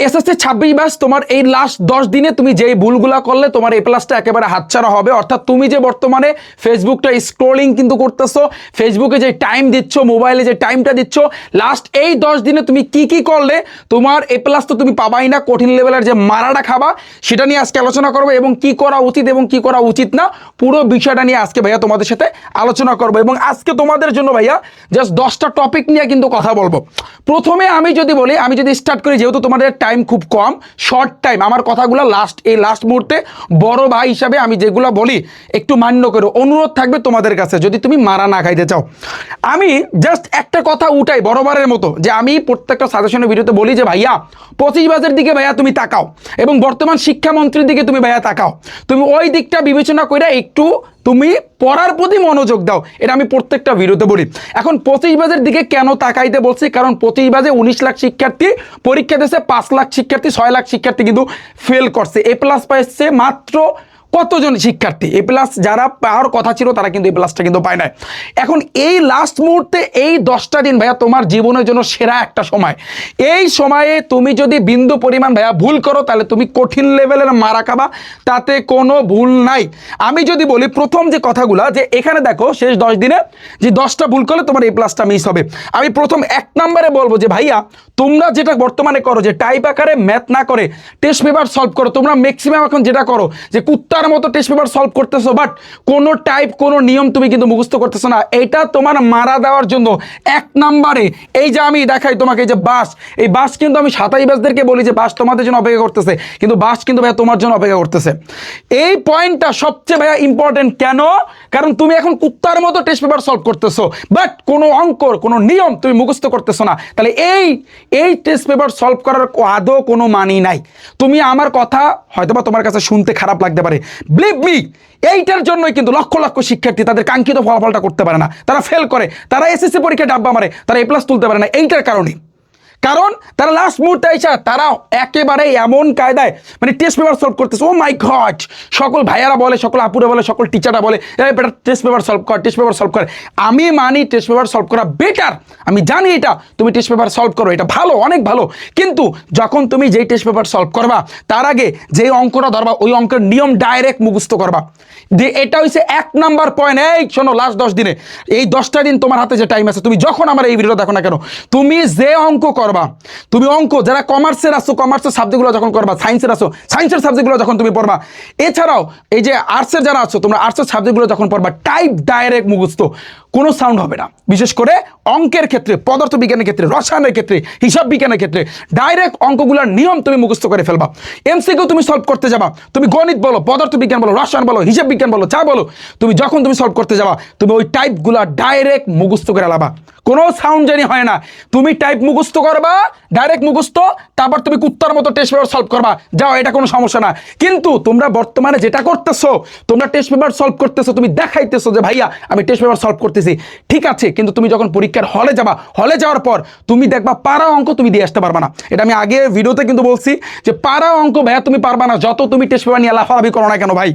SSC 26 batch তোমার এই last 10 দিনে তুমি যেই ভুলগুলা করলে তোমার এ প্লাসটা একেবারে হাতছাড়া হবে। অর্থাৎ তুমি যে বর্তমানে ফেসবুকটা স্ক্রলিং কিন্তু করতেছো, ফেসবুকে যে টাইম দিচ্ছ, মোবাইলে যে টাইমটা দিচ্ছ, লাস্ট এই 10 দিনে তুমি কি কি করলে তোমার এ প্লাস তো তুমি পাবাই না, কঠিন লেভেলের যে মারাটা খাবা সেটা নিয়ে আজকে আলোচনা করবো, এবং কি করা উচিত এবং কি করা উচিত না পুরো বিষয়টা নিয়ে আজকে ভাইয়া তোমাদের সাথে আলোচনা করবো। এবং আজকে তোমাদের জন্য ভাইয়া জাস্ট 10টা টপিক নিয়ে কিন্তু কথা বলবো। প্রথমে আমি যদি বলি, আমি যদি স্টার্ট করি, যেহেতু তোমাদের টাইম খুব কম, শর্ট টাইম, আমার কথাগুলো লাস্ট মুহূর্তে বড় ভাই হিসাবে আমি যেগুলো বলি একটু মান্য করো, অনুরোধ থাকবে তোমাদের কাছে যদি তুমি মারা না খাইতে চাও। আমি জাস্ট একটা কথা উঠাই বরাবরের মতো, যে আমি প্রত্যেকটা সাজেশনের ভিডিওতে বলি যে ভাইয়া 25 ব্যাচের দিকে ভাইয়া তুমি তাকাও, এবং বর্তমান শিক্ষামন্ত্রীর দিকে তুমি ভাইয়া তাকাও, তুমি ওই দিকটা বিবেচনা করে একটু তুমি পড়ার প্রতি মনোযোগ দাও, এটা আমি প্রত্যেকটা ভিডিওতে বলি। এখন 25 ব্যাচের দিকে কেন তাকাইতে বলছি, কারণ 25 ব্যাচে 19 লাখ শিক্ষার্থী পরীক্ষা দিয়েছে, 5 লাখ শিক্ষার্থী, 6 লাখ শিক্ষার্থী কিন্তু ফেল করছে। এ প্লাস পাইছে মাত্র কতজন শিক্ষার্থী? এ প্লাস যারা পাওয়ার কথা ছিল তারা কিন্তু এ প্লাসটা কিন্তু পায় না। এখন এই লাস্ট মুহূর্তে এই 10টা দিন ভাইয়া তোমার জীবনের জন্য সেরা একটা সময়। এই সময়ে তুমি যদি বিন্দু পরিমাণ ভাইয়া ভুল করো তাহলে তুমি কঠিন লেভেলের মারা খাবা, তাতে কোনো ভুল নাই। আমি যদি বলি প্রথম যে কথাগুলো, যে এখানে দেখো শেষ 10 দিনে যে 10টা ভুল করলে তোমার এই প্লাসটা মিস হবে। আমি প্রথম 1 নম্বরে বলবো যে ভাইয়া তোমরা যেটা বর্তমানে করো, যে টাইপ আকারে ম্যাথ না করে টেস্ট পেপার সলভ করো, তোমরা ম্যাক্সিমাম এখন যেটা করো যে কুত্তার মতো টেস্ট পেপার সলভ করতেছো, বাট কোনো টাইপ কোনো নিয়ম তুমি কিন্তু মুখস্থ করতেছো না। এটা তোমার মারা দেওয়ার জন্য 1 নম্বরে এই যে আমি দেখাই তোমাকে, এই যে বাস, এই বাস কিন্তু আমি 27 ব্যাচদেরকে বলি যে বাস তোমাদের জন্য অপেক্ষা করতেছে, কিন্তু বাস কিন্তু ভাইয়া তোমার জন্য অপেক্ষা করতেছে। এই পয়েন্টটা সবচেয়ে ভাইয়া ইম্পর্টেন্ট। কেন? কারণ তুমি এখন কুত্তার মতো টেস্ট পেপার সলভ করতেছো, বাট কোনো অঙ্কর কোনো নিয়ম তুমি মুখস্থ করতেছো না। তাহলে এই টেস্ট পেপার সলভ করার আদৌ কোনো মানি নাই। তুমি আমার কথা হয়তোবা তোমার কাছে শুনতে খারাপ লাগতে পারে, বিলিভ মি, এইটার জন্যই কিন্তু লক্ষ লক্ষ শিক্ষার্থী তাদের কাঙ্ক্ষিত ফলাফলটা করতে পারে না, তারা ফেল করে, তারা এসএসসি পরীক্ষায় ডাব্বা মারে, তারা এ প্লাস তুলতে পারে না। এইটার কারণে, কারণ তারা লাস্ট মুহূর্তে এসে তারা একেবারে এমন কায়দায় মানে টেস্ট পেপার সলভ করতেছে। ও মাই গড, সকল ভাইয়ারা বলে, সকল আপুরা বলে, সকল টিচাররা বলে বেটার টেস্ট পেপার সলভ কর, টেস্ট পেপার সলভ কর। আমি মানি টেস্ট পেপার সলভ করা বেটার, আমি জানি এটা, তুমি টেস্ট পেপার সলভ করো, এটা ভালো, অনেক ভালো। কিন্তু যখন তুমি যেই টেস্ট পেপার সলভ করবা তার আগে যেই অঙ্কটা ধরবা ওই অঙ্কের নিয়ম ডাইরেক্ট মুখস্থ করবা। যে এটা হচ্ছে 1 নাম্বার পয়েন্ট। এই শোনো, লাস্ট 10 দিনে এই 10টা দিন তোমার হাতে যে টাইম আছে, তুমি যখন আমার এই ভিডিও দেখো না কেন, তুমি যে অঙ্ক করবা, তুমি অঙ্ক যারা কমার্সের আসো, কমার্সের সাবজেক্টগুলো যখন করবা, সায়েন্সের আসো, সায়েন্সের সাবজেক্টগুলো যখন তুমি পড়বা, এছাড়াও এই যে আর্টসের যারা আছো তোমরা আর্টসের সাবজেক্টগুলো যখন পড়বা, টাইপ ডাইরেক্ট মুখস্থ, কোনো সাউন্ড হবে না। বিশেষ করে অঙ্কের ক্ষেত্রে, পদার্থ বিজ্ঞানের ক্ষেত্রে, রসায়নের ক্ষেত্রে, হিসাব বিজ্ঞানের ক্ষেত্রে ডাইরেক্ট অঙ্কগুলোর নিয়ম তুমি মুখস্থ করে ফেলবা। এমসিকিউ তুমি সলভ করতে যাবা, তুমি গণিত বলো, পদার্থ বিজ্ঞান বলো, রসায়ন বলো, হিসাব বিজ্ঞান বলো, যা বলো, তুমি যখন তুমি সলভ করতে যাবা তুমি ওই টাইপগুলো ডাইরেক্ট মুখস্থ করে লাবা, কোনো সাউন্ড জানি হয় না। তুমি টাইপ মুখস্থ করবা, ডাইরেক্ট মুখস্থ, তারপর তুমি কুত্তার মতো টেস্ট পেপার সলভ করবা, যাও, এটা কোনো সমস্যা না। কিন্তু তোমরা বর্তমানে যেটা করতেছো, তোমরা টেস্ট পেপার সলভ করতেছো, তুমি দেখাইতেছো যে ভাইয়া আমি টেস্ট পেপার সলভ করতেছি, ঠিক আছে, কিন্তু তুমি যখন পরীক্ষার হলে যাবা, হলে যাওয়ার পর তুমি দেখবা পারা অঙ্ক তুমি দিয়ে আসতে পারবা না। এটা আমি আগে ভিডিওতে কিন্তু বলছি যে পারা অঙ্ক ভাইয়া তুমি পারবা না, যত তুমি টেস্ট পেপার নিয়ে লাফালাফি করো না কেন ভাই।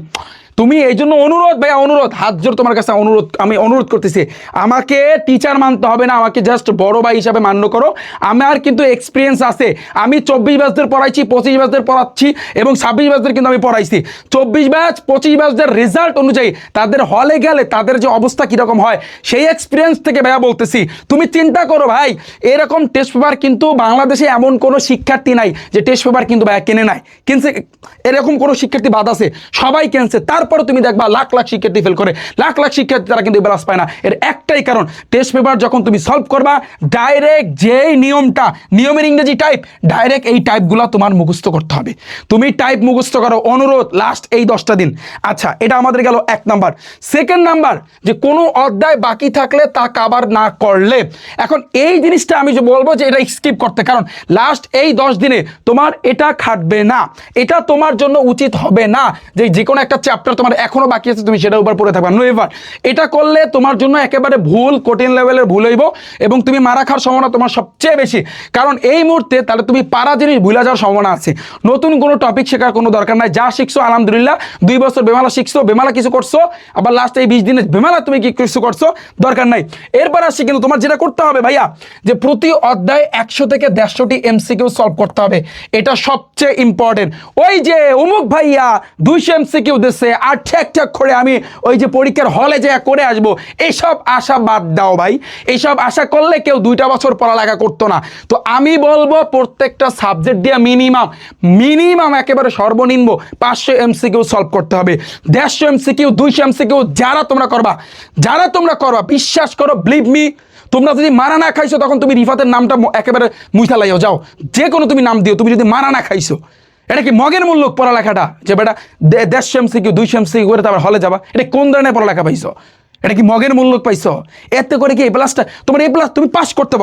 তুমি এই জন্য অনুরোধ ভাইয়া, অনুরোধ, হাত জোর তোমার কাছে অনুরোধ, আমি অনুরোধ করতেছি, আমাকে টিচার মানতে হবে না, আমাকে জাস্ট বড় ভাই হিসাবে মান্য করো। আমার কিন্তু এক্সপিরিয়েন্স আছে, আমি 24 ব্যাচদের পড়াইছি, 25 ব্যাচদের পড়াচ্ছি, এবং 26 ব্যাচদের কিন্তু আমি পড়াইছি। 24 ব্যাচ 25 ব্যাচদের রেজাল্ট অনুযায়ী তাদের হলে গেলে তাদের যে অবস্থা কীরকম হয় সেই এক্সপিরিয়েন্স থেকে ভাইয়া বলতেছি। তুমি চিন্তা করো ভাই, এরকম টেস্ট পেপার কিন্তু বাংলাদেশে এমন কোনো শিক্ষার্থী নাই যে টেস্ট পেপার কিন্তু ভাইয়া কেনে নাই, কিনছে, এরকম কোনো শিক্ষার্থী বাদ আছে? সবাই কেনছে। তারপরে তুমি দেখবা লাখ লাখ শিক্ষার্থী ফেল করে, লাখ লাখ শিক্ষার্থী তারা কিন্তু ব্যালান্স পায় না। এর একটাই কারণ, টেস্ট পেপার যখন তুমি সলভ করবা ডাইরেক্ট যেই নিয়মটা, নিয়মের ইংরেজি টাইপ, ডাইরেক্ট এই টাইপগুলো তোমার মুখস্থ করতে হবে। তুমি টাইপ মুখস্থ করো, অনুরোধ, লাস্ট এই 10টা দিন। আচ্ছা, এটা আমাদের গেল 1 নাম্বার। সেকেন্ড নাম্বার, যে কোনো অধ্যায় বাকি থাকলে তা কভার না করলে, এখন এই জিনিসটা আমি যে বলবো যে এটা স্কিপ করতে, কারণ লাস্ট এই 10 দিনে তোমার এটা খাটবে না, এটা তোমার জন্য উচিত হবে না যে কোনো একটা চ্যাপ্টার চ্যাপ্টার তোমার এখনো বাকি আছে, তুমি সেটার উপর পড়ে থাকবে নেভার। এটা করলে তোমার জন্য একেবারে ভুল, কঠিন লেভেলের ভুল হইব এবং তুমি মারা খাওয়ার সম্ভাবনা তোমার সবচেয়ে বেশি। কারণ এই মুহূর্তে তাহলে তুমি পারা জিনিস ভুলে যাওয়ার সম্ভাবনা আছে। নতুন কোনো টপিক শেখার কোনো দরকার নাই, যা শিখছো আলহামদুলিল্লাহ। 2 বছর বেমালা শিখছো, বেমালা কিছু করছো, আবার লাস্ট এই 20 দিনে বেমালা তুমি কি কিছু করছো, দরকার নাই। এরপর আসছি কিন্তু তোমার যেটা করতে হবে ভাইয়া, যে প্রতি অধ্যায় 100 থেকে 150টি এমসিকিউ সলভ করতে হবে, এটা সবচেয়ে ইম্পর্টেন্ট। ওই যে অমুক ভাইয়া 200 এমসিকিউ দিচ্ছে আর ঠেক ঠেক করে আমি ওই যে পরীক্ষার হলে যে করে আসবো, এইসব আশা বাদ দাও ভাই। এইসব আশা করলে কেউ 2টা বছর পড়ালেখা করতো না। তো আমি বলবো প্রত্যেকটা সাবজেক্ট দিয়ে মিনিমাম একেবারে সর্বনিম্ন 500 এমসিকিউ সলভ করতে হবে। 150 এমসিকিউ, 200 এমসিকিউ যারা তোমরা করবা বিশ্বাস করো, বিলিভ মি, তোমরা যদি মারা না খাইছো তখন তুমি রিফাতের নামটা একেবারে মুইথা লাইও যাও, যে কোনো তুমি নাম দিও, তুমি যদি মারা না খাইছো। এটা কি মগের মূল্য পড়ালেখাটা, যে বেটা 150 এমসিকিউ 200 এমসিকিউ করে তারপর হলে যাবা? এটা কোন ধরনের পড়ালেখা পাইছো? এটা কি মগের মূল্য পাইছো? এতে করে কি এই প্লাসটা তোমার, এই প্লাস তুমি পাস করতে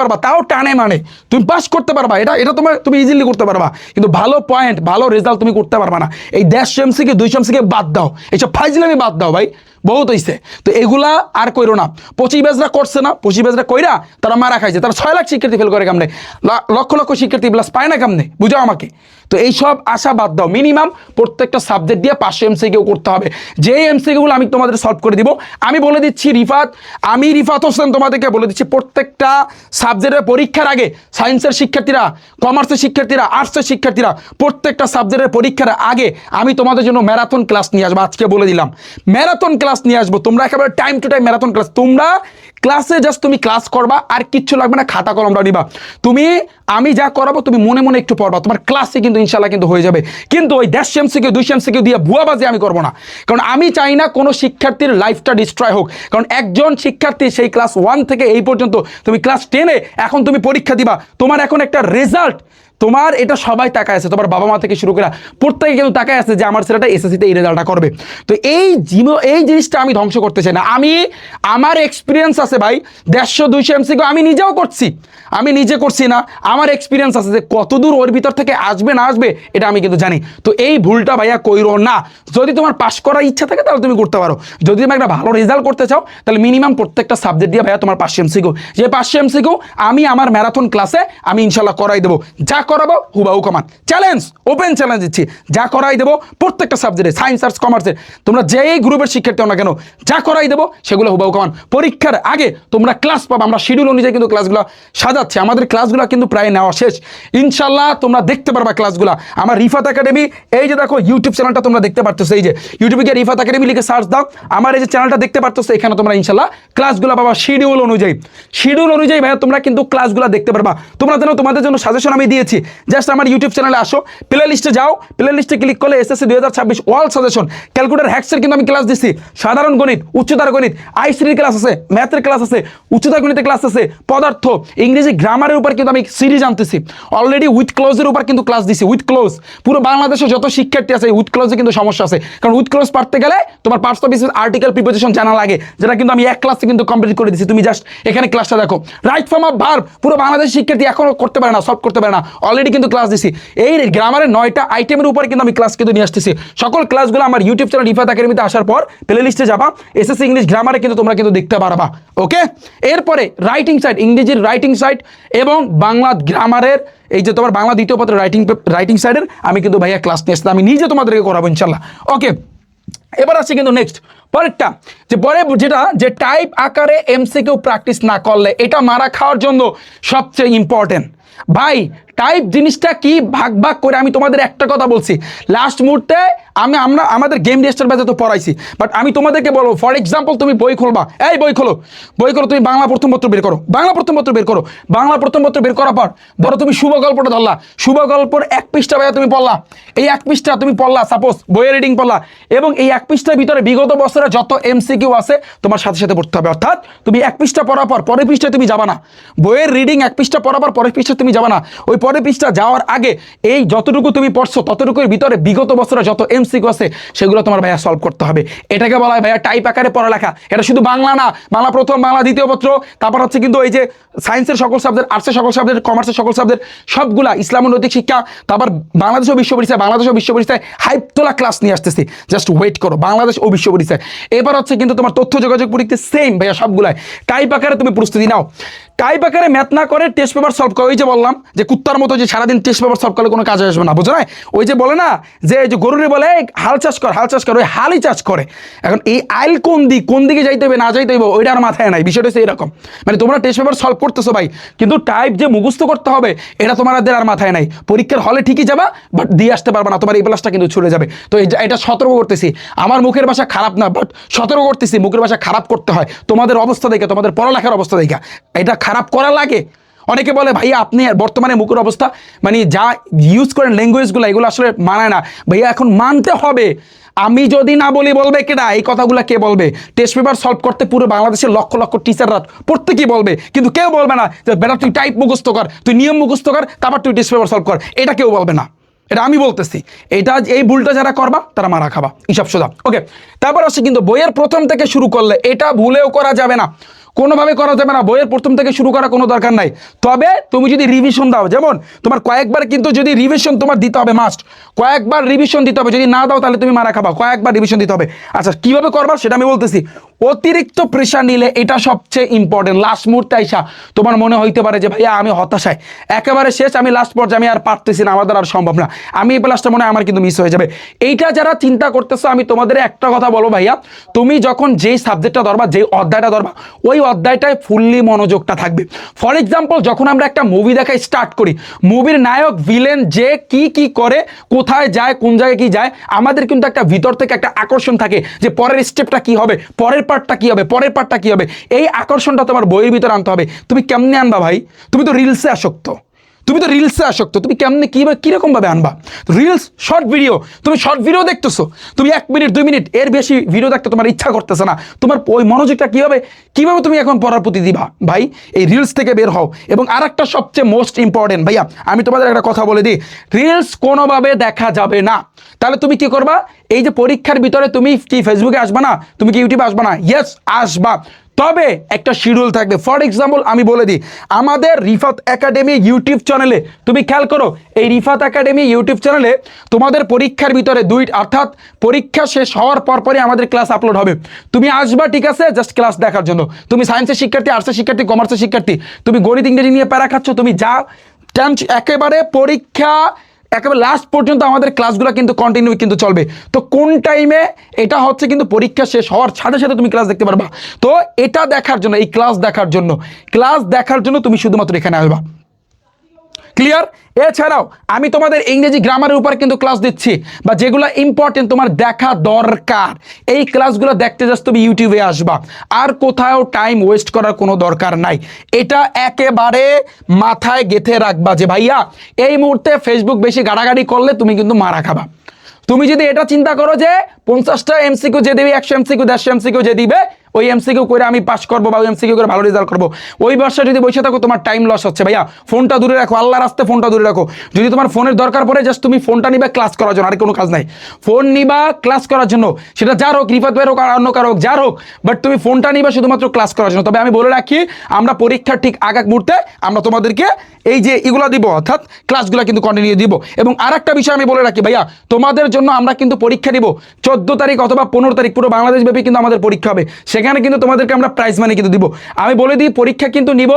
পারবা, তাও টানে মানে তুমি পাস করতে পারবা, এটা তুমি ইজিলি করতে পারবা, কিন্তু ভালো পয়েন্ট ভালো রেজাল্ট তুমি করতে পারবা না। এই 150 এমসিকিউ 200 এমসিকিউ বাদ দাও, এইসব ফাইজলামি বাদ দাও ভাই, বহুত হইছে। তো এগুলা আর কইরো না। 25 ব্যাচরা করছে না, 25 ব্যাচরা কইরা তারা মারা খাইছে, তারা 6 লাখ শিক্ষার্থী ফেল করে কেমনে, লক্ষ লক্ষ শিক্ষার্থী প্লাস পায় না কেমনে, বুঝাও আমাকে। তো এইসব আশা বাদ দাও, মিনিমাম প্রত্যেকটা সাবজেক্ট দিয়ে 500 এমসিকিউ করতে হবে। যেই এমসিকিউগুলো আমি তোমাদের সলভ করে দিব, আমি বলে দিচ্ছি রিফাত হোসেন তোমাদেরকে বলে দিচ্ছি, প্রত্যেকটা সাবজেক্টের পরীক্ষার আগে সায়েন্সের শিক্ষার্থীরা, কমার্সের শিক্ষার্থীরা, আর্টসের শিক্ষার্থীরা, প্রত্যেকটা সাবজেক্টের পরীক্ষার আগে আমি তোমাদের জন্য ম্যারাথন ক্লাস নিয়ে আসবো। আজকে বলে দিলাম ম্যারাথন ক্লাস নিয়ে আসবো, তোমরা একেবারে time to time marathon class. তোমরা ক্লাসে জাস্ট তুমি ক্লাস করবা, আর কিচ্ছু লাগবে না, খাতা কলমটা নিবা, আমি যা করাবো তুমি মনে মনে একটু পড়বা, তোমার ক্লাসে কিন্তু ইনশাল্লাহ কিন্তু হয়ে যাবে। কিন্তু ওই 150 এমসিকিউ 200 এমসিকিউ দিয়ে ভুয়াবাজি আমি করবো না, কারণ আমি চাই না কোনো শিক্ষার্থীর লাইফটা ডিস্ট্রয় হোক। কারণ একজন শিক্ষার্থী সেই ক্লাস 1 থেকে এই পর্যন্ত, তুমি ক্লাস 10-এ এখন তুমি পরীক্ষা দিবা, তোমার এখন একটা রেজাল্ট, তোমার এটা সবাই তাকায় আছে, তোমার বাবা মা থেকে শুরু করে প্রত্যেকে কিন্তু তাকায় আছে যে আমার ছেলেটা এসএসসিতে এই রেজাল্টটা করবে। তো এই জিনিসটা আমি ধ্বংস করতে চাই না। আমার এক্সপিরিয়েন্স আছে ভাই, 150-200 এমসিকিউ আমি নিজেও করছি, আমি নিজে করছি না, আমার এক্সপিরিয়েন্স আছে যে কতদূর ওর ভিতর থেকে আসবে না আসবে এটা আমি কিন্তু জানি। তো এই ভুলটা ভাইয়া কইরো না। যদি তোমার পাস করার ইচ্ছা থাকে তাহলে তুমি করতে পারো, যদি তুমি একটা ভালো রেজাল্ট করতে চাও তাহলে মিনিমাম প্রত্যেকটা সাবজেক্ট দিয়ে ভাইয়া তোমার 500 এমসিকিউ, যে 500 এমসিকিউ আমি আমার ম্যারাথন ক্লাসে আমি ইনশাল্লাহ করাই দেবো। যা করাবো হুবাহু কমান, চ্যালেঞ্জ, ওপেন চ্যালেঞ্জ দিচ্ছি, যা করাই দেবো প্রত্যেকটা সাবজেক্টে, সায়েন্স আর্টস কমার্সের, তোমরা যেই গ্রুপের শিক্ষার্থী হও না কেন, যা করাই দেবো সেগুলো হুবাহু কমান। পরীক্ষার আগে তোমরা ক্লাস পাবা, আমরা শিডিউল অনুযায়ী কিন্তু ক্লাসগুলো সাজাচ্ছি, আমাদের ক্লাসগুলো কিন্তু প্রায় নেওয়া শেষ, ইনশাল্লাহ তোমরা দেখতে পারবা ক্লাসগুলো। আমার রিফাত একাডেমি, এই যে দেখো ইউটিউব চ্যানেলটা তোমরা দেখতে পারতো, এই যে ইউটিউবে গিয়ে রিফাত একাডেমি লিখে সার্চ দাও, আমার এই যে চ্যানেলটা দেখতে পারতো, এখানে তোমরা ইনশাল্লাহ ক্লাসগুলো পাবা শিডিউল অনুযায়ী ভাইয়া তোমরা কিন্তু ক্লাসগুলো দেখতে পারবা। তোমরা জানো তোমাদের জন্য সাজেশন আমি দিয়েছি, জাস্ট আমার ইউটিউব চ্যানেলে আসো, প্লে লিস্টে যাও, প্লে লিস্টে ক্লিক করলে এসএসসি 2026 অল সাজেশন, ক্যালকুলেটর হ্যাক্সের কিন্তু আমি ক্লাস দিচ্ছি, সাধারণ গণিত, উচ্চতর গণিত, আইসিটির ক্লাস আছে, ম্যাথের ক্লাস আছে, উচ্চতর গণিতের ক্লাস আছে, পদার্থ, ইংরেজি গ্রামারের উপর কিন্তু আমি সিরিজ আনতেছি, অলরেডি উইথ ক্লোজের উপর কিন্তু ক্লাস দিছি, উইথ ক্লোজ। পুরো বাংলাদেশে যত শিক্ষার্থী আছে উইথ ক্লোজে কিন্তু সমস্যা আছে, কারণ উইথ ক্লোজ পারতে গেলে তোমার parts of speech article preposition জানা লাগে, যেটা কিন্তু আমি এক ক্লাসে কিন্তু কমপ্লিট করে দিচ্ছি। তুমি জাস্ট এখানে ক্লাসটা দেখো, রাইট ফর্ম অফ ভার্ব পুরো বাংলাদেশের শিক্ষার্থী এখনো করতে পারে না, সলভ করতে পারে না, অলরেডি কিন্তু ক্লাস দিছি। এই গ্রামারের 9টা আইটেমের উপরে কিন্তু আমি ক্লাস কিন্তু নিয়ে আসতেছি। সকল ক্লাসগুলো আমার ইউটিউব চ্যানেল রিফাত একাডেমিতে আসার পর প্লে লিস্টে যাবা, এসএসসি ইংলিশ গ্রামারে কিন্তু তোমরা কিন্তু দেখতে পারবা। ওকে, এরপরে রাইটিং সাইড, ইংরেজির রাইটিং সাইড এবং বাংলা গ্রামারের, এই যে তোমার বাংলা দ্বিতীয় পত্রের রাইটিং সাইডের আমি কিন্তু ভাইয়া ক্লাস নিয়ে আসতে আমি নিজে তোমাদেরকে করাবো ইনশাল্লাহ। ওকে, এবার আসছি কিন্তু নেক্সট পরেরটা, যে টাইপ আকারে এমসিকিউ প্র্যাকটিস না করলে এটা মারা খাওয়ার জন্য সবচেয়ে ইম্পর্টেন্ট। ভাই টাইপ জিনিসটা কি, ভাগ ভাগ করে আমি তোমাদের একটা কথা বলছি, লাস্ট মুহূর্তে আমরা আমাদের গেম রেজিস্টার ব্যাচে তো পড়াইছি, বাট আমি তোমাদেরকে বলবো, ফর এক্সাম্পল তুমি বই খুলবা, এই বই খোলো, তুমি বাংলা প্রথম পত্র বের করো, বাংলা প্রথম পত্র বের করার পর ধরো তুমি শুভ গল্পটা ধরলা, শুভ গল্পর 1 পৃষ্ঠা ভাইয়া তুমি পড়লা, এই 1 পৃষ্ঠা তুমি পড়লা, সাপোজ বইয়ের রিডিং পড়লা, এবং এই 1 পৃষ্ঠার ভিতরে বিগত বছরে যত এমসিকিউ আছে তোমার সাথে সাথে পড়তে হবে। অর্থাৎ তুমি 1 পৃষ্ঠা পড়ার পর পরের পৃষ্ঠায় তুমি যাবা না, বইয়ের রিডিং 1 পৃষ্ঠা পড়ার পর পরের পৃষ্ঠায় তুমি যাবা না, ওই পরের পৃষ্ঠা যাওয়ার আগে এই যতটুকু তুমি পড়ছো ততটুকুর ভিতরে বিগত বছরে যত এমসিকিউ আছে সেগুলো তোমার ভাইয়া সলভ করতে হবে। এটাকে বলা হয় ভাইয়া টাইপ আকারে পড়ালেখা। এটা শুধু বাংলা না, বাংলা প্রথম, বাংলা দ্বিতীয় পত্র, তারপর হচ্ছে কিন্তু এই যে সায়েন্সের সকল সাবজেক্ট, আর্টসের সকল সাবজেক্ট, কমার্সের সকল সাবজেক্ট সবগুলা, ইসলাম ও নৈতিক শিক্ষা, তারপর বাংলাদেশ ও বিশ্ব পরীক্ষায় হাইপ তোলা ক্লাস নিয়ে আসতেছি, জাস্ট ওয়েট করো। বাংলাদেশ ও বিশ্ব পরীক্ষায় এবার হচ্ছে কিন্তু তোমার তথ্য যোগাযোগ পরীক্ষা সেম ভাইয়া সবগুলাই টাইপ আকারে তুমি প্রস্তুতি নাও। টাইপ আকারে ম্যাথ না করে টেস্ট পেপার সলভ করো। ওই যে বললাম যে কুত্তার মতো যে সারাদিন টেস্ট পেপার সলভ করলে কোনো কাজে আসবে না, বুঝো না? ওই যে বলে না যে গরুরে বলে হাল চাষ কর, ওই হালই চাষ করে। এখন এই আইল কোন দিকে যাইতে হবে না যাইতে হবে ওইটা আর মাথায় নাই, বিষয়টা হচ্ছে এরকম। মানে তোমরা টেস্ট পেপার সলভ করতেছো ভাই, কিন্তু টাইপ যে মুখস্থ করতে হবে এটা তোমাদের আর মাথায় নাই। পরীক্ষার হলে ঠিকই যাবা, বাট দিয়ে আসতে পারবে না, তোমার এই প্লাসটা কিন্তু ছুড়ে যাবে। তো এটা সতর্ক করতেছি। আমার মুখের ভাষা খারাপ না, বাট সতর্ক করতেছি, মুখের ভাষা খারাপ করতে হয় তোমাদের অবস্থা দেখে, তোমাদের পড়ালেখার অবস্থা দেখে এটা খারাপ করা লাগে। অনেকে বলে ভাইয়া আপনি বর্তমানে মুখের অবস্থা মানে যা ইউজ করেন ল্যাঙ্গুয়েজগুলো এগুলো আসলে মানায় না। ভাইয়া এখন মানতে হবে। আমি যদি না বলি বলবে কেডা? এই কথাগুলো কে বলবে? টেস্ট পেপার সলভ করতে পুরো বাংলাদেশের লক্ষ লক্ষ টিচাররা প্রত্যেকেই বলবে, কিন্তু কেউ বলবে না যে বেটা তুই টাইপ মুখস্থ কর, তুই নিয়ম মুখস্থ কর, তারপর তুই টেস্ট পেপার সলভ কর। এটা কেউ বলবে না, এটা আমি বলতেছি। এই ভুলটা যারা করবা তারা মারা খাবা, হিসাব সোজা। ওকে, তারপর আসছে কিন্তু বইয়ের প্রথম থেকে শুরু করলে এটা ভুলেও করা যাবে না, কোনোভাবে করা যাবে না। বইয়ের প্রথম থেকে শুরু করা কোনো দরকার নাই। তবে তুমি যদি রিভিশন দাও, যেমন তোমার কয়েকবার কিন্তু যদি রিভিশন তোমার দিতে হবে, মাস্ট কয়েকবার রিভিশন দিতে হবে। যদি না দাও তাহলে তুমি মারা খাবা, কয়েকবার রিভিশন দিতে হবে। আচ্ছা, কীভাবে করবা সেটা আমি বলতেছি। অতিরিক্ত প্রেশার নিলে এটা সবচেয়ে ইম্পর্টেন্ট। লাস্ট মুহূর্তে আইসা তোমার মনে হইতে পারে যে ভাইয়া আমি হতাশায় একেবারে শেষ, আমি লাস্ট পর্যায়ে আমি আর পারতেছি না, আমাদের আর সম্ভব না, আমি এই প্লাসটা মনে হয় আমার কিন্তু মিস হয়ে যাবে। এইটা যারা চিন্তা করতেছো আমি তোমাদের একটা কথা বলবো ভাইয়া, তুমি যখন যেই সাবজেক্টটা ধরবা, যেই অধ্যায়টা ধরবা, ওই অধ্যায়টায় ফুললি মনোযোগটা থাকবে। ফর এক্সাম্পল, যখন আমরা একটা মুভি দেখা স্টার্ট করি, মুভির নায়ক ভিলেন যে কি করে, কোথায় যায়, কোন জায়গায় কি যায়, আমাদের কিন্তু একটা ভিতর থেকে একটা আকর্ষণ থাকে যে পরের স্টেপটা কি হবে, পরের পার্টটা কি হবে, পরের পার্টটা কি হবে। এই আকর্ষণটা তোমার বইয়ের ভিতরে আনতে হবে। তুমি কেমনে আনবা ভাই? তুমি তো রিলসে আসক্ত, তুমি কেমনে কিরকম ভাবে আনবা? রিলস, শর্ট ভিডিও, তুমি শর্ট ভিডিও দেখতেছো, তুমি 1 মিনিট 2 মিনিট এর বেশি ভিডিও দেখতে তোমার ইচ্ছা করতেছে না, তোমার ওই মনোযোগটা কিভাবে তুমি এখন পড়ার প্রতি দিবা? ভাই এই রিলস থেকে বের হও। এবং আরেকটা সবচেয়ে মোস্ট ইম্পর্টেন্ট ভাইয়া, আমি তোমাদের একটা কথা বলে দিই, রিলস কোনোভাবে দেখা যাবে না। তাহলে তুমি কি করবা? এই যে পরীক্ষার ভিতরে তুমি কি ফেসবুকে আসবা না, তুমি কি ইউটিউবে আসবা না? ইয়েস আসবা, তবে একটা শিডিউল থাকবে। ফর এক্সাম্পল আমি বলে দিই, আমাদের রিফাত একাডেমি ইউটিউব চ্যানেলে তুমি খেয়াল করো, এই রিফাত একাডেমি ইউটিউব চ্যানেলে তোমাদের পরীক্ষার ভিতরে অর্থাৎ পরীক্ষা শেষ হওয়ার পরপরই আমাদের ক্লাস আপলোড হবে। তুমি আসবা, ঠিক আছে, জাস্ট ক্লাস দেখার জন্য। তুমি সায়েন্সের শিক্ষার্থী, আর্টসের শিক্ষার্থী, কমার্সের শিক্ষার্থী, তুমি গণিত ইংরেজি নিয়ে প্যারা খাচ্ছ, তুমি যা একেবারে পরীক্ষা একেবারে লাস্ট পর্যন্ত আমাদের ক্লাসগুলো কিন্তু কন্টিনিউ কিন্তু চলবে। তো কোন টাইমে? এটা হচ্ছে কিন্তু পরীক্ষা শেষ হওয়ার সাথে সাথে তুমি ক্লাস দেখতে পারবা। তো এটা দেখার জন্য, এই ক্লাস দেখার জন্য তুমি শুধুমাত্র এখানে আসবা। ক্লিয়ার? এছাড়াও আমি তোমাদের ইংরেজি গ্রামারের উপর কিন্তু ক্লাস দিচ্ছি, বা যেগুলো ইম্পর্টেন্ট তোমার দেখা দরকার, এই ক্লাসগুলো দেখতে জাস্ট তুমি ইউটিউবে আসবা, আর কোথাও টাইম ওয়েস্ট করার কোনো দরকার নাই। এটা একেবারে মাথায় গেঁথে রাখবা যে ভাইয়া এই মুহূর্তে ফেসবুক বেশি গাড়াগাড়ি করলে তুমি কিন্তু মারা খাবা। তুমি যদি এটা চিন্তা করো যে 50টা এমসিকিউ যে দিবি, 100 এমসিকিউ 150 এমসিকিউ যে দিবে, ওই এমসিকিউ করে আমি পাস করবো বা ওই এমসিকিউ করে ভালো রেজাল্ট করবো, ওই বর্ষে যদি বসে থাকো তোমার টাইম লস হচ্ছে। ভাইয়া ফোনটা দূরে রাখো, আল্লাহর রাস্তায় ফোনটা দূরে রাখো। যদি তোমার ফোনের দরকার পড়ে, জাস্ট তুমি ফোনটা নিবা ক্লাস করার জন্য, আর কোনো কাজ নাই। ফোন নিবা ক্লাস করার জন্য, সেটা যার হোক, রিফাত ভাইয়ের হোক আর অন্য কারো হোক, যার হোক, বাট তুমি ফোনটা নিবা শুধুমাত্র ক্লাস করার জন্য। তবে আমি বলে রাখি, আমরা পরীক্ষার ঠিক আগ মুহূর্তে আমরা তোমাদেরকে এই যে এগুলো দিব, অর্থাৎ ক্লাসগুলো কিন্তু কন্টিনিউ দিব। এবং আর একটা বিষয় আমি বলে রাখি ভাইয়া, তোমাদের জন্য আমরা কিন্তু পরীক্ষা দিব 14 তারিখ অথবা 15 তারিখ, পুরো বাংলাদেশ ব্যাপী কিন্তু আমাদের পরীক্ষা হবে। সেখানে কিন্তু তোমাদেরকে আমরা প্রাইজ মানি কিন্তু দিব। আমি বলে দিই, পরীক্ষা কিন্তু নিব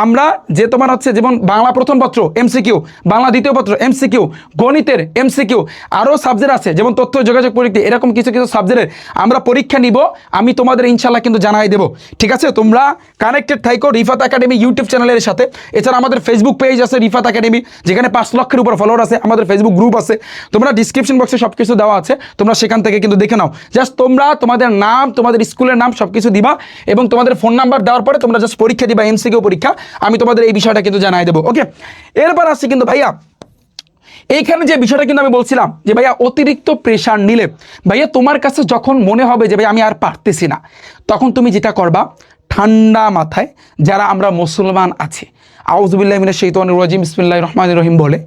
আমরা, যে তোমার হচ্ছে যেমন বাংলা প্রথম পত্র এমসিকিউ, বাংলা দ্বিতীয় পত্র এমসিকিউ, গণিতের এমসিকিউ, আরও সাবজেক্ট আছে যেমন তথ্য যোগাযোগ প্রযুক্তি, এরকম কিছু সাবজেক্টের আমরা পরীক্ষা নিব। আমি তোমাদের ইনশাল্লাহ কিন্তু জানাই দেবো, ঠিক আছে? তোমরা কানেক্টেড থাইকো রিফাত একাডেমি ইউটিউব চ্যানেলের সাথে। এছাড়া আমাদের ফেসবুক পেজ আছে রিফাত একাডেমি, যেখানে 5 লক্ষের উপর ফলোয়ার আছে। আমাদের ফেসবুক গ্রুপ আছে, তোমরা ডিসক্রিপশন বক্সে সব কিছু দেওয়া আছে, তোমরা সেখান থেকে কিন্তু দেখে নাও। জাস্ট তোমরা তোমাদের নাম, তোমাদের স্কুলের নাম সব কিছু দিবা, এবং তোমাদের ফোন নাম্বার দেওয়ার পরে তোমরা জাস্ট পরীক্ষা দিবা, এমসিকিউ পরীক্ষা। আমি তোমাদের এই বিষয়টা কিন্তু জানাই দেবো। ওকে, এরপর আসছি কিন্তু ভাইয়া, এইখানে যে বিষয়টা কিন্তু আমি বলছিলাম যে ভাইয়া অতিরিক্ত প্রেশার নিলে, ভাইয়া তোমার কাছে যখন মনে হবে যে ভাই আমি আর পারতেছি না, তখন তুমি যেটা করবা, ঠান্ডা মাথায়, যারা আমরা মুসলমান আছি, আউযুবিল্লাহি মিনাশ শাইতানির রাজিম বিসমিল্লাহির রহমানির রহিম বলে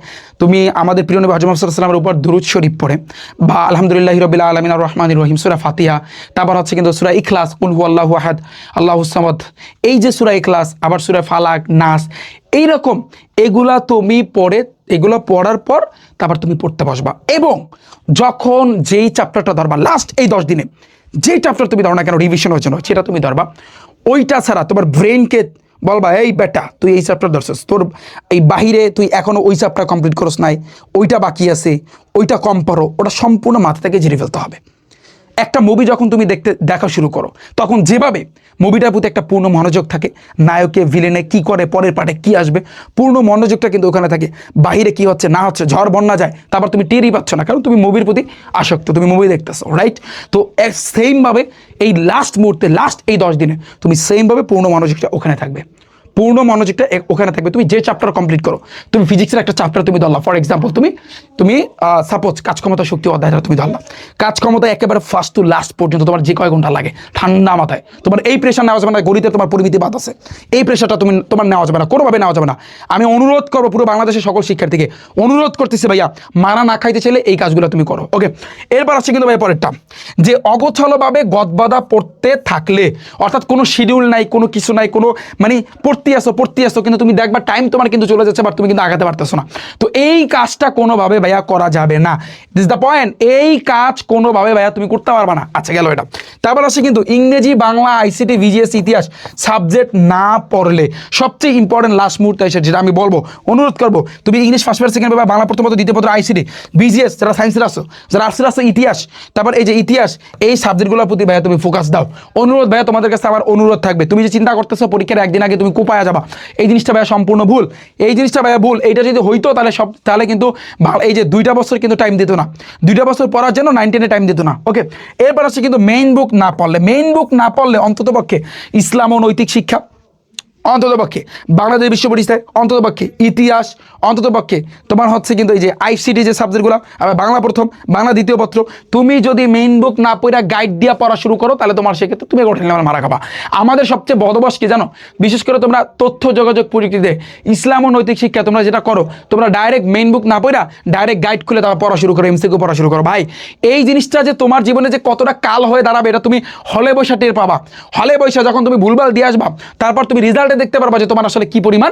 তুমি আমাদের প্রিয় নবী হযরত মুহাম্মদ সাল্লাল্লাহু আলাইহি ওয়াসাল্লামের উপর দুরূদ শরীফ পড়ে বা আলহামদুলিল্লাহি রাব্বিল আলামিন আর রহমানির রহিম সূরা ফাতিহা, তারপর হচ্ছে কিন্তু সূরা ইখলাস কুল হুয়াল্লাহু আহাদ আল্লাহুস সামাদ, এই যে সূরা ইখলাস, আবার সূরা ফালাক, নাস, এইরকম এগুলা তুমি পড়ে, এগুলো পড়ার পর তারপর তুমি পড়তে বসবা। এবং যখন যেই চ্যাপ্টারটা ধরবা লাস্ট এই 10 দিনে যেই চ্যাপ্টার তুমি ধরো না কেন রিভিশনের জন্য, সেটা তুমি ধরবা। ওইটা ছাড়া তোমার ব্রেনকে বলবা এই বেটা তুই এই চ্যাপ্টার ধরছিস, তোর এই বাহিরে তুই এখনো ওই চ্যাপ্টার কমপ্লিট করস নাই, ওইটা বাকি আছে, ওইটা কম পড়ো, ওটা সম্পূর্ণ মাথা থেকে ঝেড়ে ফেলতে হবে। একটা মুভি যখন তুমি দেখা শুরু করো, তখন যেভাবে মুভিটার প্রতি একটা পূর্ণ মনোযোগ থাকে, নায়কে ভিলেনে কি করে, পরের পার্টে কি আসবে, পূর্ণ মনোযোগটা কিন্তু ওখানে থাকে। বাহিরে কি হচ্ছে না হচ্ছে, ঝড় বন্যা যায়, তারপর তুমি টেরই পাচ্ছ না, কারণ তুমি মুভির প্রতি আসক্ত, তুমি মুভি দেখতেছো, রাইট? তো সেমভাবে এই লাস্ট মুহূর্তে, লাস্ট এই 10 দিনে তুমি সেমভাবে পূর্ণ মনোযোগটা ওখানে থাকবে, পূর্ণ মনোযোগটা ওখানে থাকবে। তুমি যে চ্যাপ্টার কমপ্লিট করো, তুমি ফিজিক্সের একটা চ্যাপ্টার তুমি ধরলা, ফর এক্সাম্পল তুমি সাপোজ কাজ ক্ষমতা শক্তি অধ্যায়টা তুমি ধরলা, কাজ ক্ষমতা একেবারে ফার্স্ট টু লাস্ট পর্যন্ত তোমার যে কয় ঘন্টা লাগে ঠান্ডা মাথায়, তোমার এই প্রেশার নেওয়া যাবে না, গণিতে তোমার পরিমিতি বাদ আছে, এই প্রেশারটা তোমার নেওয়া যাবে না, কোনোভাবে নেওয়া যাবে না। আমি অনুরোধ করবো পুরো বাংলাদেশের সকল শিক্ষার্থীকে, অনুরোধ করতেছি ভাইয়া, মারা না খাইতে চাইলে এই কাজগুলো তুমি করো, ওকে? এরপর আসছে কিন্তু ভাইয়া পরেরটা, যে অগোছালোভাবে গদবাদা পড়তে থাকলে, অর্থাৎ কোনো শিডিউল নাই, কোনো কিছু নাই, কোনো মানে পড়তে আসো কিন্তু তুমি দেখবা টাইম তোমার কিন্তু চলে যাচ্ছে, বাট তুমি কিন্তু আগাতে পারতেছো না। তো এই কাজটা কোনোভাবে ভাইয়া করা যাবে না, দিস দ্য পয়েন্ট। এই কাজ কোনোভাবে ভাইয়া তুমি করতে পারবা না। আচ্ছা গেল এটা। তারপর আসে কিন্তু ইংরেজি, বাংলা, আইসিটি, ভিজিএস, ইতিহাস সাবজেক্ট না পড়লে সবচেয়ে ইম্পর্টেন্ট লাস্ট মুহূর্তে এসে যেটা আমি বলবো, অনুরোধ করবো, তুমি English first paper, second paper, Bangla প্রথম পত্র, দ্বিতীয় পত্র, আইসিটি, ভিজিএস, যারা সায়েন্সের আসো, যারা আর্টসের আসো, ইতিহাস, তারপর এই যে ইতিহাস, এই সাবজেক্টগুলোর প্রতি ভাইয়া তুমি ফোকাস দাও। অনুরোধ ভাইয়া, তোমাদের কাছে আমার অনুরোধ থাকবে, তুমি যে চিন্তা করতেছো পরীক্ষার একদিন আগে তুমি কোপায়া যাবা, এই জিনিসটা ভাইয়া সম্পূর্ণ ভুল, এই জিনিসটা ভাইয়া ভুল। এইটা যদি হইতো তাহলে কিন্তু এই যে 2টা বছর কিন্তু টাইম দিত না, 2টা বছর পড়ার জন্য 9, 10 টাইম দিত না, ওকে? এরপর আসছে কিন্তু মেইন বুক না পড়লে অন্ততপক্ষে ইসলাম ও নৈতিক শিক্ষা, অন্ততপক্ষে বাংলাদেশ বিশ্ব পরিচয়, অন্ততপক্ষে ইতিহাস, অন্ততপক্ষে তোমার হচ্ছে কিন্তু এই যে আইসিটি যে সাবজেক্টগুলো, আবার বাংলা প্রথম, বাংলা দ্বিতীয় পত্র, তুমি যদি মেইন বুক না পড়া গাইড দিয়ে পড়া শুরু করো, তাহলে তোমার সেক্ষেত্রে তুমি কঠিন লেভেল মারা খাবা। আমাদের সবচেয়ে বদবস কি জানো? বিশেষ করে তোমরা তথ্য যোগাযোগ প্রযুক্তিতে ইসলাম ও নৈতিক শিক্ষা তোমরা যেটা করো, তোমরা ডাইরেক্ট মেইন বুক না পড়া ডাইরেক্ট গাইড খুলে তারপর পড়া শুরু করো, এমসিকিউ পড়া শুরু করো। ভাই এই জিনিসটা যে তোমার জীবনে যে কতটা কাল হয়ে দাঁড়াবে, এটা তুমি হলে বৈশা টের পাবা। হলে বৈশা যখন তুমি ভুলভাল দিয়ে আসবা, তারপর তুমি রেজাল্টে দেখতে পারবা যে তোমার আসলে কি পরিমাণ,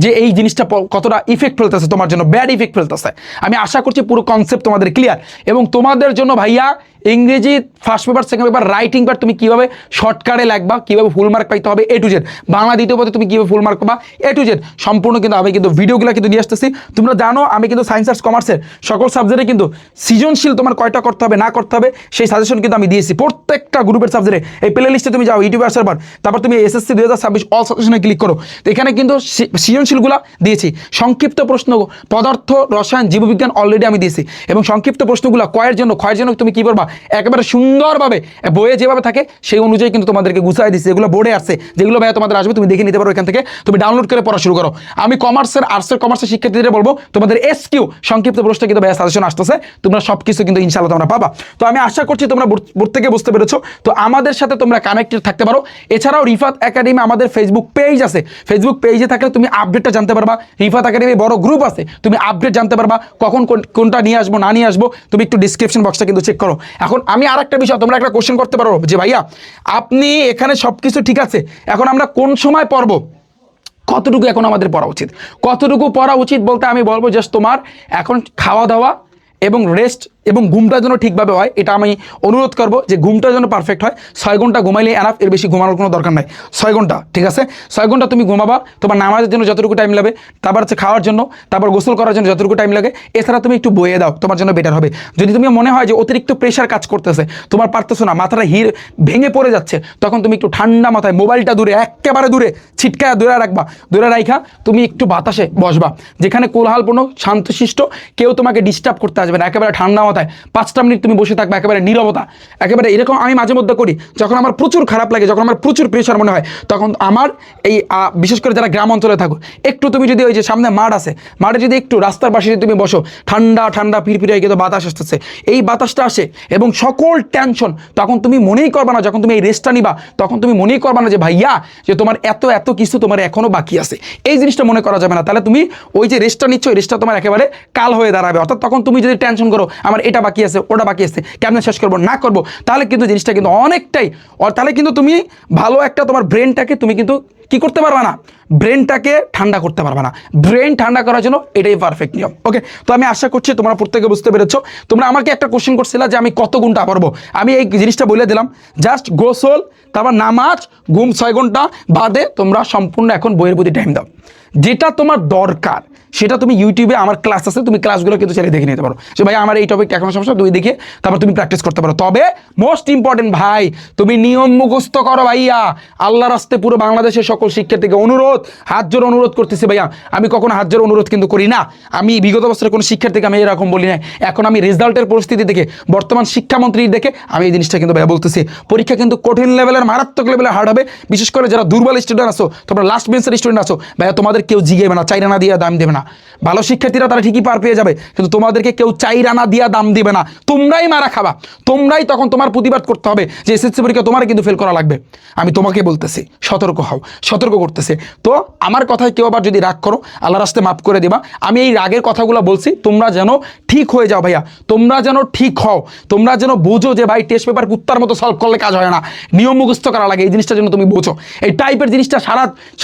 যে এই জিনিসটা কতটা ইফেক্ট ফেলতেছে তোমার জন্য, ব্যাড ইফেক্ট ফেলতেছে। আমি আশা করছি পুরো কনসেপ্ট তোমাদের ক্লিয়ার। এবং তোমাদের জন্য ভাইয়া ইংরেজি first paper, second paper, writing part তুমি কীভাবে শর্টকাটে লাগবা, কীভাবে ফুল মার্ক পাইতে হবে, A to Z। বাংলা দ্বিতীয় পথে তুমি কীভাবে ফুল মার্ক পাবা, A to Z সম্পূর্ণ কিন্তু আমি কিন্তু ভিডিওগুলো কিন্তু নিয়ে আসতেছি। তোমরা জানো আমি কিন্তু সায়েন্স আর্টস কমার্সের সকল সাবজেক্টে কিন্তু সৃজনশীল তোমার কয়টা করতে হবে না করতে হবে সেই সাজেশন কিন্তু আমি দিয়েছি প্রত্যেকটা গ্রুপের সাবজেক্টে। এই প্লে লিস্টে তুমি যাও, ইউটিউবে আসার পর, তারপর তুমি SSC 2026 অল সাজেশনে ক্লিক করো, তো এখানে কিন্তু সৃজনশীলগুলো দিয়েছি। সংক্ষিপ্ত প্রশ্ন পদার্থ, রসায়ন, জীববিজ্ঞান অলরেডি আমি দিয়েছি, এবং সংক্ষিপ্ত প্রশ্নগুলো ক্ষয়ের জন্য তুমি কী করবা, একেবারে সুন্দরভাবে বইয়ে যেভাবে থাকে সেই অনুযায়ী কিন্তু তোমাদেরকে গুছাই দিচ্ছি। এগুলো বোর্ডে আসছে, যেগুলো ভাইয়া তোমাদের আসবে তুমি দেখে নিতে পারো, এখান থেকে তুমি ডাউনলোড করে পড়া শুরু করো। আমি কমার্সের, আর্টসের, কমার্সের শিক্ষার্থীদের বলবো তোমাদের SQ সংক্ষিপ্ত প্রশ্ন কিন্তু ভাইয়া সাজেশন আসতেছে, তোমরা সব কিছু কিন্তু ইনশাআল্লাহ তোমরা পাবা। তো আমি আশা করছি তোমরা বোর্ড থেকে বুঝতে পেরেছো। তো আমাদের সাথে তোমরা কানেক্টেড থাকতে পারো। এছাড়াও রিফাত একাডেমি আমাদের ফেসবুক পেজ আছে, ফেসবুক পেজে থাকলে তুমি আপডেটটা জানতে পারবা। রিফাত একাডেমি বড় গ্রুপ আছে, তুমি আপডেট জানতে পারবা, কখন কোনটা নিয়ে আসবো না নিয়ে আসবো, তুমি একটু ডিসক্রিপশন বক্সটা কিন্তু চেক করো। এখন আমি আরেকটা বিষয়, তোমরা একটা কোশ্চেন করতে পারো যে ভাইয়া আপনি এখানে সব কিছু ঠিক আছে, এখন আমরা কোন সময় পড়বো, কতটুকু এখন আমাদের পড়া উচিত? কতটুকু পড়া উচিত বলতে আমি বলবো জাস্ট তোমার এখন খাওয়া দাওয়া এবং রেস্ট এবং ঘুমটা যেন ঠিকভাবে হয়, এটা আমি অনুরোধ করব যে ঘুমটা যেন পারফেক্ট হয়। 6 ঘন্টা ঘুমাইলে এনাফ, এর বেশি ঘুমানোর কোনো দরকার নাই। 6 ঘন্টা ঠিক আছে, 6 ঘন্টা তুমি ঘুমাবা। তোমার নামাজের জন্য যতটুকু টাইম লাগে, তারপর হচ্ছে খাওয়ার জন্য, তারপর গোসল করার জন্য যতটুকু টাইম লাগে, এছাড়া তুমি একটু বইয়ে দাও, তোমার জন্য বেটার হবে। যদি তুমি মনে হয় যে অতিরিক্ত প্রেশার কাজ করতেছে, তোমার পারতেছো না, মাথাটা ভেঙে পড়ে যাচ্ছে, তখন তুমি একটু ঠান্ডা মাথায় মোবাইলটা দূরে, একেবারে দূরে ছিটকায় দূরে রাখবা, দূরে রাখা তুমি একটু বাতাসে বসবা, যেখানে কোলাহলপূর্ণ শান্তশিষ্ট, কেউ তোমাকে ডিস্টার্ব করতে আসবে না, একেবারে ঠান্ডা মাথায় নীরবতায় 5টা মিনিট তুমি বসে থাকবে, একেবারে নীরবতা, একেবারে এরকম আমি মাঝে মধ্যে করি। যখন আমার প্রচুর খারাপ লাগে, যখন আমার প্রচুর প্রেশার মনে হয়, তখন আমার এই বিশেষ করে যারা গ্রাম অঞ্চলে থাকো, একটু তুমি যদি ওই যে সামনে মাঠ আছে, মাঠে যদি একটু রাস্তার পাশে যদি তুমি বসো, ঠান্ডা ঠান্ডা ফিরফিরে কিন্তু বাতাস আসতেছে, এই বাতাসটা আসে এবং সকল টেনশন তখন তুমি মনেই করবা না, যখন তুমি এই রেস্টটা নিবা তখন তুমি মনেই করবা না যে ভাইয়া যে তোমার এত এত কিছু তোমার এখনো বাকি আছে, এই জিনিসটা মনে করা যাবে না। তাহলে তুমি ওই যে রেস্টটা নিচ্ছ, ওই রেস্টটা তোমার একেবারে কাল হয়ে দাঁড়াবে। অর্থাৎ তখন তুমি যদি টেনশন করো আমার এটা বাকি আছে, ওটা বাকি আছে, কেমন শেষ করবো না করবো, তাহলে কিন্তু জিনিসটা কিন্তু অনেকটাই, তাহলে কিন্তু তুমি ভালো একটা তোমার ব্রেনটাকে তুমি কিন্তু কি করতে পারবা না, ব্রেনটাকে ঠান্ডা করতে পারবা না। ব্রেন ঠান্ডা করার জন্য এটাই পারফেক্ট নিয়ম। ওকে, তো আমি আশা করছি তোমরা প্রত্যেকে বুঝতে পেরেছো। তোমরা আমাকে একটা কোশ্চেন করছিলে যে আমি কত ঘন্টা পড়বো, আমি এই জিনিসটা বলে দিলাম, জাস্ট গোসল, তারপর নামাজ, ঘুম 6 ঘন্টা বাদে তোমরা সম্পূর্ণ এখন বইয়ের প্রতি টাইম দাও। যেটা তোমার দরকার সেটা তুমি ইউটিউবে আমার ক্লাস আছে, তুমি ক্লাসগুলো কিন্তু চালিয়ে দেখে নিতে পারো যে ভাই আমার এই টপিকটা এখন সমস্যা, তুমি দেখে তারপর তুমি প্র্যাকটিস করতে পারো। তবে মোস্ট ইম্পর্টেন্ট ভাই, তুমি নিয়ম মুখস্থ করো ভাইয়া। আল্লাহর রাস্তে পুরো বাংলাদেশের সকল শিক্ষার্থীকে অনুরোধ, হাত জোড় অনুরোধ করতেছি ভাইয়া। আমি কখনো হাত জোড় অনুরোধ কিন্তু করি না, আমি বিগত বছরের কোনো শিক্ষার্থীকে আমি এরকম বলি না। এখন আমি রেজাল্টের পরিস্থিতি দেখে, বর্তমান শিক্ষামন্ত্রী দেখে আমি এই জিনিসটা কিন্তু ভাইয়া বলতেছি, পরীক্ষা কিন্তু কঠিন লেভেলের, মারাত্মক লেভেলের হার্ড হবে। বিশেষ করে যারা দুর্বল স্টুডেন্ট আছো, তোমরা লাস্ট বেঞ্চের স্টুডেন্ট আছো ভাইয়া, তোমাদের কেউ জিগেবে না, চাইরানা দিয়ে দাম দেবে না। ভালো শিক্ষার্থীরা তারা ঠিকই পার পেয়ে যাবে, কিন্তু তোমাদেরকে কেউ চাইরানা দিয়া দাম দিবে না, তোমরাই মারা খাবা। তোমরাই তখন তোমার প্রতিবাদ করতে হবে যে এসএসসি পরীক্ষা তোমার কিন্তু ফেল করা লাগবে। আমি তোমাকে বলতেছি সতর্ক হও, সতর্ক করতেছে। তো আমার কথায় কেউ আবার যদি রাগ করো, আল্লাহর রাস্তে মাফ করে দিবা। আমি এই রাগের কথাগুলো বলছি তোমরা যেন ঠিক হয়ে যাও ভাইয়া, তোমরা যেন ঠিক হও, তোমরা যেন বুঝো যে ভাই টেস্ট পেপার কুত্তার মতো সলভ করলে কাজ হয় না, নিয়ম মুখস্থ করা লাগে, এই জিনিসটা যেন তুমি বোঝো। এই টাইপের জিনিসটা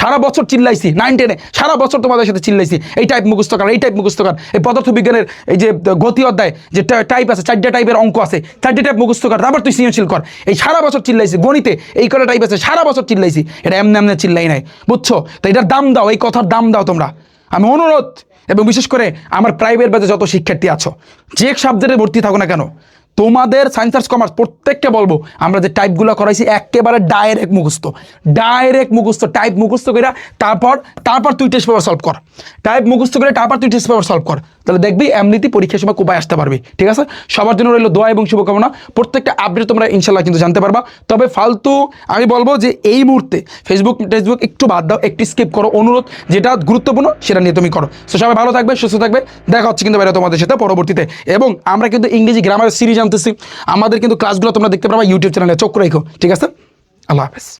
সারা বছর চিল্লাইছি, 9, 10-এ সারা বছর তোমাদের সাথে চিল্লাইছি, এই টাইপ মুখস্থ কর, এই টাইপ মুখস্থ কর। এই পদার্থবিজ্ঞানের এই যে গতি অধ্যায় যে টাইপ আছে, 4টে টাইপের অঙ্ক আছে, 4টে টাইপ মুখস্থ কর, তারপর তুই সৃজনশীল কর। এই সারা বছর চিল্লাইছি। গণিতে এই কটা টাইপ আছে, সারা বছর চিল্লাইছি, এটা এমনি এমনি চিল্লাই নাই, বুঝছো? তো এটার দাম দাও, এই কথার দাম দাও তোমরা, আমি অনুরোধ। এবং বিশেষ করে আমার প্রাইভেট ব্যাচে যত শিক্ষার্থী আছো, যে সাবজেক্টে ভর্তি থাকো না কেন, তোমাদের সায়েন্স আর্টস কমার্স প্রত্যেককে বলবো, আমরা যে টাইপগুলো করাইছি একেবারে ডাইরেক্ট মুখস্থ, টাইপ মুখস্থ করে তারপর তুই টেস্ট পেপার সলভ কর, টাইপ মুখস্থ করে তারপর তুই টেস্ট পেপার সলভ কর, তাহলে দেখবি এমনিতেই পরীক্ষার সময় কোপায় আসতে পারবি। ঠিক আছে, সবার জন্য রইল দোয়া এবং শুভকামনা। প্রত্যেকটা আপডেট তোমরা ইনশাল্লাহ কিন্তু জানতে পারবা। তবে ফালতু আমি বলবো যে এই মুহূর্তে ফেসবুক একটু বাদ দাও, একটু স্কিপ করো, অনুরোধ। যেটা গুরুত্বপূর্ণ সেটা নিয়ে তুমি করো। তো সবাই ভালো থাকবে, সুস্থ থাকবে, দেখা হচ্ছে কিন্তু বাইরে তোমাদের সাথে পরবর্তীতে। এবং আমরা কিন্তু ইংরেজি গ্রামারের সিরিজ আনতেছি, আমাদের কিন্তু ক্লাসগুলো তোমরা দেখতে পারবা ইউটিউব চ্যানেলে, চোখ রেখো। ঠিক আছে, আল্লাহ হাফেজ।